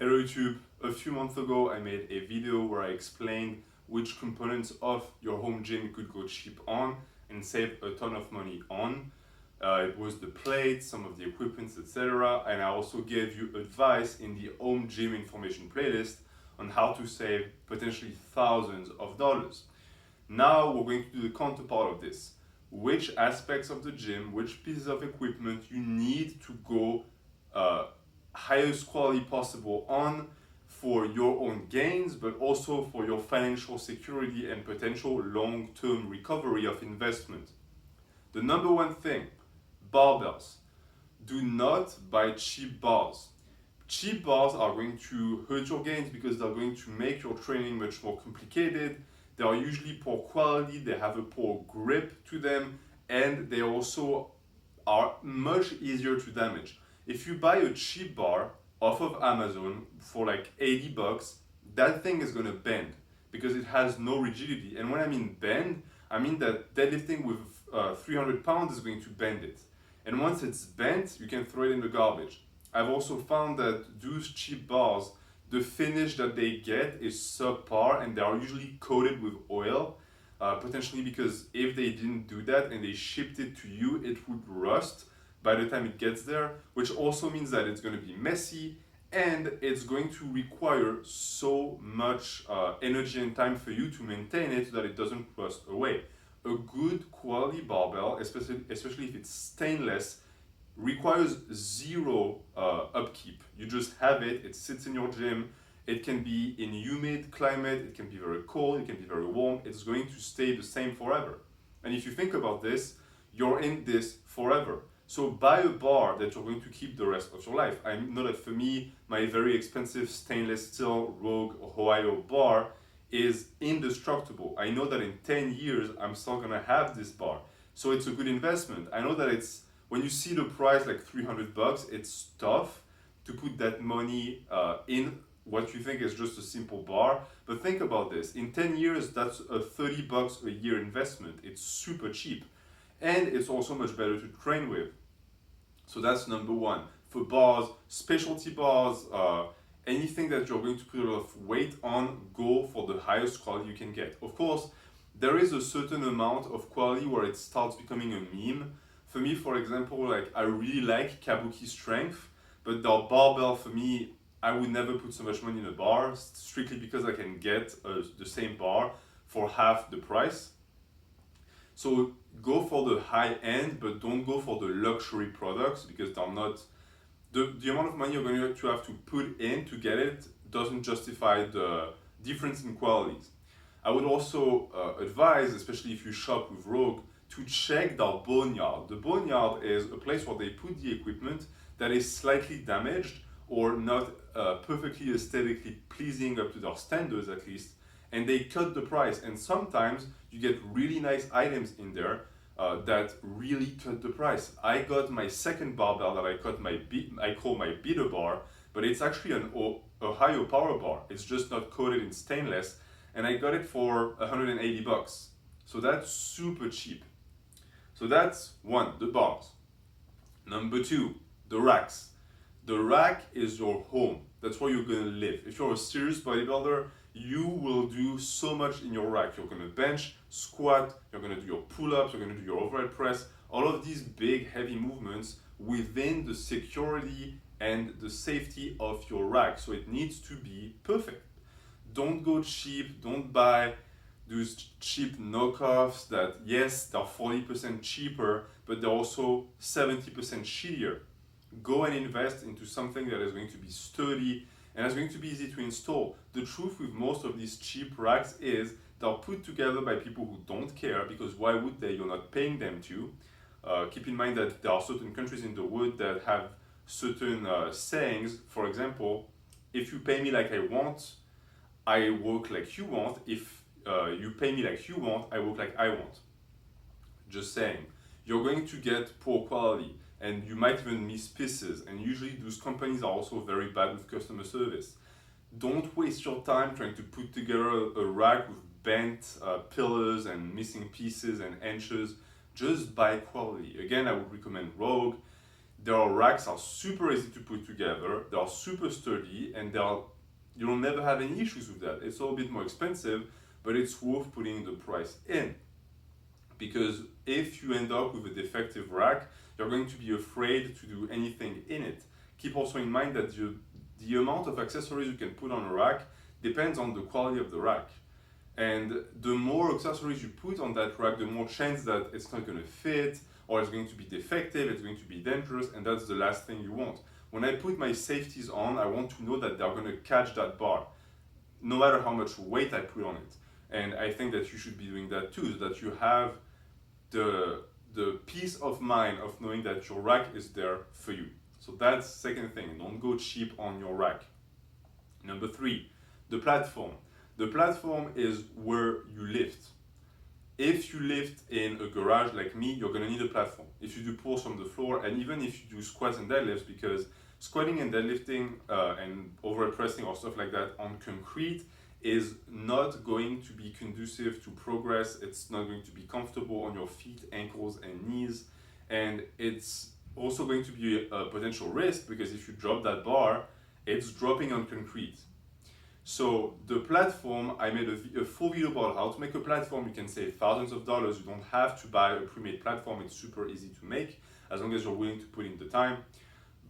Hello YouTube, a few months ago I made a video where I explained which components of your home gym you could go cheap on and save a ton of money on. It was the plates, some of the equipments, etc. And I also gave you advice in the home gym information playlist on how to save potentially thousands of dollars. Now we're going to do the counterpart of this. Which aspects of the gym, which pieces of equipment you need to go highest quality possible on for your own gains, but also for your financial security and potential long-term recovery of investment. The number one thing, barbells. Do not buy cheap bars. Cheap bars are going to hurt your gains because they're going to make your training much more complicated. They are usually poor quality, they have a poor grip to them, and they also are much easier to damage. If you buy a cheap bar off of Amazon for like 80 bucks, that thing is gonna bend because it has no rigidity. And when I mean bend, I mean that deadlifting with 300 pounds is going to bend it. And once it's bent, you can throw it in the garbage. I've also found that those cheap bars, the finish that they get is subpar and they are usually coated with oil, potentially because if they didn't do that and they shipped it to you, it would rust by the time it gets there, which also means that it's going to be messy and it's going to require so much energy and time for you to maintain it so that it doesn't rust away. A good quality barbell, especially if it's stainless, requires zero upkeep. You just have it, it sits in your gym, it can be in humid climate, it can be very cold, it can be very warm, it's going to stay the same forever. And if you think about this, you're in this forever. So buy a bar that you're going to keep the rest of your life. I know that for me, my very expensive stainless steel Rogue Ohio bar is indestructible. I know that in 10 years, I'm still gonna have this bar. So it's a good investment. I know that it's, when you see the price like 300 bucks, it's tough to put that money in what you think is just a simple bar. But think about this, in 10 years, that's a 30 bucks a year investment. It's super cheap. And it's also much better to train with. So that's number one. For bars, specialty bars, anything that you're going to put a lot of weight on, go for the highest quality you can get. Of course, there is a certain amount of quality where it starts becoming a meme. For me, for example, like I really like Kabuki strength, but the barbell for me, I would never put so much money in a bar, strictly because I can get the same bar for half the price. So go for the high end, but don't go for the luxury products because they're not, the amount of money you're going to have to put in to get it doesn't justify the difference in qualities. I would also advise, especially if you shop with Rogue, to check their boneyard. The boneyard is a place where they put the equipment that is slightly damaged or not perfectly aesthetically pleasing up to their standards at least, and they cut the price. And sometimes you get really nice items in there that really cut the price. I got my second barbell that I call my beater bar, but it's actually an Ohio power bar. It's just not coated in stainless, and I got it for 180 bucks. So that's super cheap. So that's one, the bars. Number two, the racks. The rack is your home. That's where you're gonna live. If you're a serious bodybuilder, you will do so much in your rack. You're gonna bench, squat, you're gonna do your pull-ups, you're gonna do your overhead press, all of these big heavy movements within the security and the safety of your rack. So it needs to be perfect. Don't go cheap, don't buy those cheap knockoffs that, yes, they're 40% cheaper, but they're also 70% shittier. Go and invest into something that is going to be sturdy and is going to be easy to install. The truth with most of these cheap racks is they're put together by people who don't care, because why would they? You're not paying them to. Keep in mind that there are certain countries in the world that have certain sayings. For example, if you pay me like I want, I work like you want. If you pay me like you want, I work like I want. Just saying. You're going to get poor quality and you might even miss pieces, and usually those companies are also very bad with customer service. Don't waste your time trying to put together a rack with bent pillars and missing pieces and inches. Just buy quality. Again, I would recommend Rogue. Their racks are super easy to put together, they are super sturdy, and you'll never have any issues with that. It's a little bit more expensive, but it's worth putting the price in. Because if you end up with a defective rack, you're going to be afraid to do anything in it. Keep also in mind that the amount of accessories you can put on a rack depends on the quality of the rack. And the more accessories you put on that rack, the more chance that it's not going to fit, or it's going to be defective, it's going to be dangerous, and that's the last thing you want. When I put my safeties on, I want to know that they're going to catch that bar, no matter how much weight I put on it. And I think that you should be doing that too, so that you have the peace of mind of knowing that your rack is there for you. So that's second thing, don't go cheap on your rack. Number 3, the platform. The platform is where you lift. If you lift in a garage like me, you're gonna need a platform. If you do pulls from the floor, and even if you do squats and deadlifts, because squatting and deadlifting and overhead pressing or stuff like that on concrete is not going to be conducive to progress. It's not going to be comfortable on your feet, ankles, and knees. And it's also going to be a potential risk because if you drop that bar, it's dropping on concrete. So the platform, I made a full video about how to make a platform. You can save thousands of dollars. You don't have to buy a pre-made platform. It's super easy to make as long as you're willing to put in the time.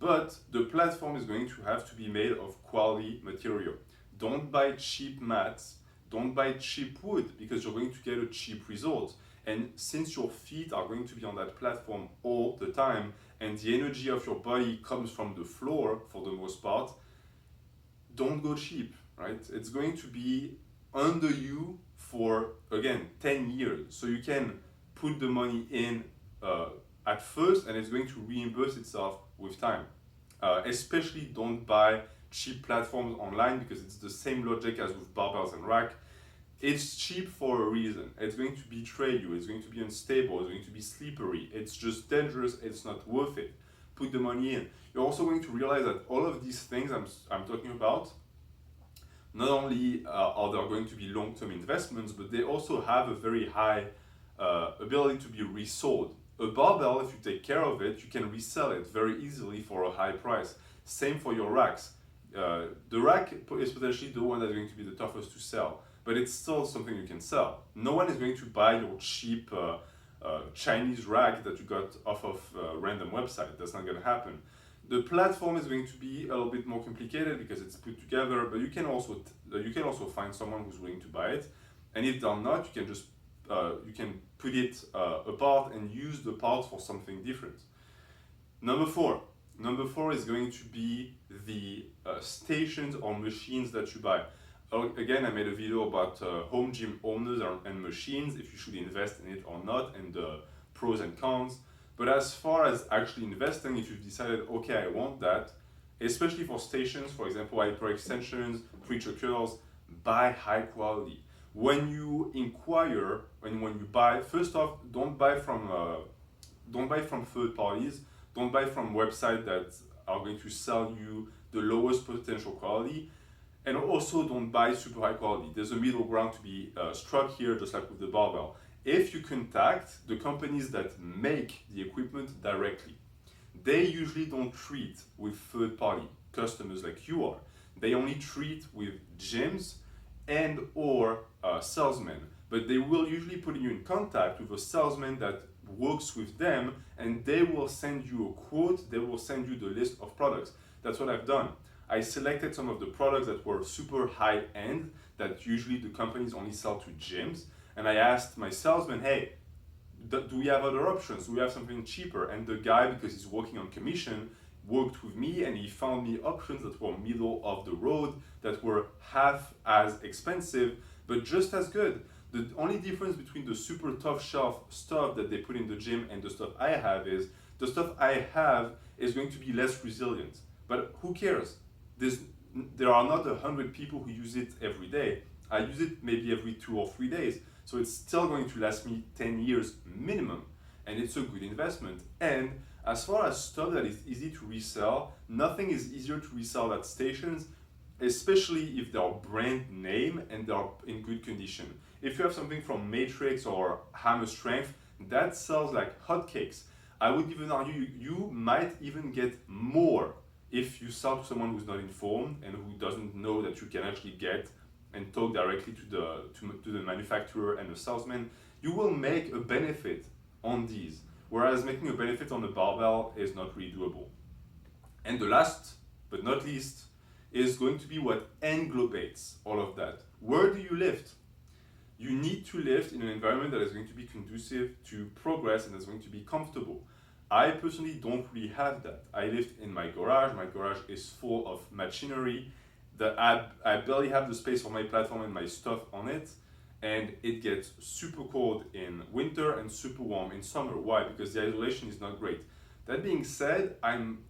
But the platform is going to have to be made of quality material. Don't buy cheap mats, don't buy cheap wood because you're going to get a cheap result. And since your feet are going to be on that platform all the time and the energy of your body comes from the floor for the most part, don't go cheap, right? It's going to be under you for, again, 10 years. So you can put the money in at first and it's going to reimburse itself with time. Especially don't buy cheap platforms online because it's the same logic as with barbells and rack. It's cheap for a reason. It's going to betray you, it's going to be unstable, it's going to be slippery, it's just dangerous, it's not worth it. Put the money in. You're also going to realize that all of these things I'm talking about, not only are there going to be long-term investments, but they also have a very high ability to be resold. A barbell, if you take care of it, you can resell it very easily for a high price. Same for your racks. The rack is potentially the one that's going to be the toughest to sell, but it's still something you can sell. No one is going to buy your cheap Chinese rack that you got off of a random website. That's not going to happen. The platform is going to be a little bit more complicated because it's put together, but you can also find someone who's willing to buy it. And if they're not, you can just you can put it apart and use the parts for something different. Number 4 is going to be the stations or machines that you buy. Again, I made a video about home gym owners and machines, if you should invest in it or not, and the pros and cons. But as far as actually investing, if you've decided, okay, I want that, especially for stations, for example, hyperextensions, preacher curls, buy high quality. When you inquire, when you buy, first off, don't buy from third parties. Don't buy from websites that are going to sell you the lowest potential quality. And also don't buy super high quality. There's a middle ground to be struck here, just like with the barbell. If you contact the companies that make the equipment directly, they usually don't treat with third party customers like you are. They only treat with gyms and or salesmen. But they will usually put you in contact with a salesman that works with them, and they will send you a quote, they will send you the list of products. That's what I've done. I selected some of the products that were super high end, that usually the companies only sell to gyms, and I asked my salesman, hey, do we have other options? Do we have something cheaper? And the guy, because he's working on commission, worked with me and he found me options that were middle of the road, that were half as expensive, but just as good. The only difference between the super top shelf stuff that they put in the gym and the stuff I have is, the stuff I have is going to be less resilient. But who cares? There are not 100 people who use it every day. I use it maybe every 2 or 3 days. So it's still going to last me 10 years minimum. And it's a good investment. And as far as stuff that is easy to resell, nothing is easier to resell at stations, especially if they are brand name and they are in good condition. If you have something from Matrix or Hammer Strength, that sells like hotcakes. I would even argue you might even get more if you sell to someone who's not informed and who doesn't know that you can actually get and talk directly to the manufacturer and the salesman. You will make a benefit on these, whereas making a benefit on the barbell is not really doable. And the last but not least is going to be what englobates all of that. Where do you lift? You need to lift in an environment that is going to be conducive to progress and that's going to be comfortable. I personally don't really have that. I lift in my garage. My garage is full of machinery. I barely have the space for my platform and my stuff on it. And it gets super cold in winter and super warm in summer. Why? Because the isolation is not great. That being said, I'm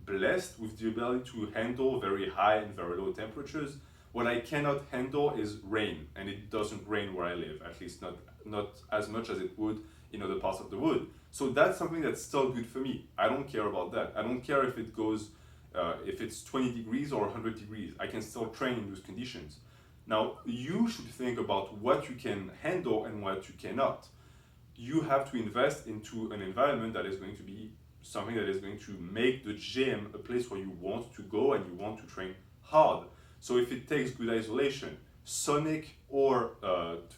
blessed with the ability to handle very high and very low temperatures. What I cannot handle is rain, and it doesn't rain where I live, at least not as much as it would in other parts of the wood. So that's something that's still good for me. I don't care about that. I don't care if it goes, if it's 20 degrees or 100 degrees. I can still train in those conditions. Now, you should think about what you can handle and what you cannot. You have to invest into an environment that is going to be something that is going to make the gym a place where you want to go and you want to train hard. So if it takes good isolation, sonic or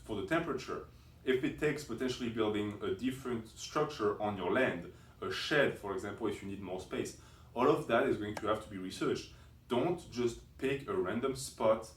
for the temperature, if it takes potentially building a different structure on your land, a shed, for example, if you need more space, all of that is going to have to be researched. Don't just pick a random spot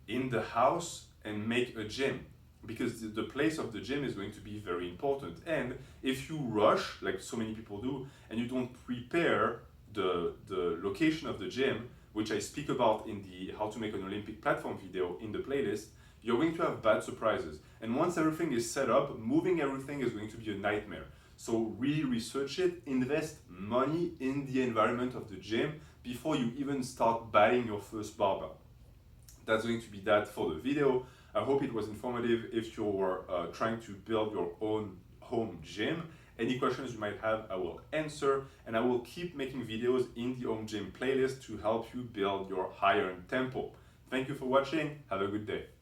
in the house and make a gym, because the place of the gym is going to be very important. And if you rush, like so many people do, and you don't prepare the location of the gym, which I speak about in the How to Make an Olympic Platform video in the playlist, you're going to have bad surprises. And once everything is set up, moving everything is going to be a nightmare. So really research it, invest money in the environment of the gym before you even start buying your first barbell. That's going to be that for the video. I hope it was informative if you're trying to build your own home gym. Any questions you might have, I will answer, and I will keep making videos in the home gym playlist to help you build your higher tempo. Thank you for watching. Have a good day.